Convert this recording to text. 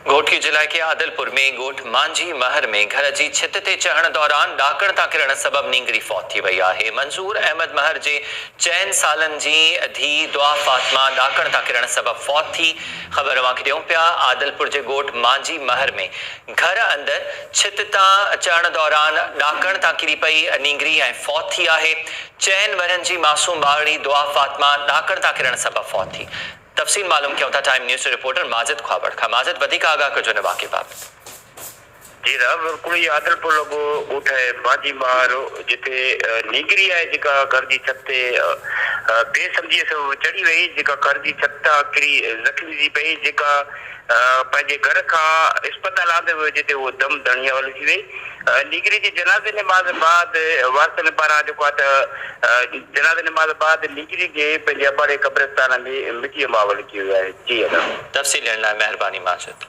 घोटकी जिला के आदलपुर में ॻोठ मांझी महर में घर जी छित ते चढ़ण दौरान ॾाकण तां किरण सबब नींगरी फौत थी वई आहे। मंजूर अहमद महर जे 4 सालनि जी धी दुआ फातिमा ॾाकण तां किरण सबब फौत थी। ख़बर अवांखे ॾियूं पिया। आदलपुर जे ॻोठ मांझी महर में घर अंदर छित तां चढ़ण दौरान ॾाकण तां किरी पई नींगरी ऐं फौत थी आहे। 4 वरनि जी मासूम ॿारड़ी दुआ फातिमा ॾाकण तां किरण सबब फौत थी। तफ़सील मालूम कयूं था टाइम न्यूज़ रिपोर्टर माजिद ख्वाबड़ खां। माजिद वधीक आगाह कजो हिन वाक़े बाबति। जी रा बिल्कुल ये आदलपुर लोगो ॻोठ है मांझी महर जिते नीगरी है जेका घर जी छत ते बेसमझीअ सां चढ़ी वई, जेका घर जी छत तां किरी ज़ख़्मी थी पई, जेका पंहिंजे घर खां अस्पताल आंदे वियो जिते वो दम धणिया वाली थी वई। नीगरी जी जनाज़े नमाज़ बाद वारसनि पारां जेको आहे त जनाज़े नमाज़ बाद नीगरी खे पंहिंजे अबाड़े क़ब्रिस्तान में मिटीअ मां हवाले कयो वियो आहे। जी अदा तफ़सील ॾियण लाइ महिरबानी माजिद।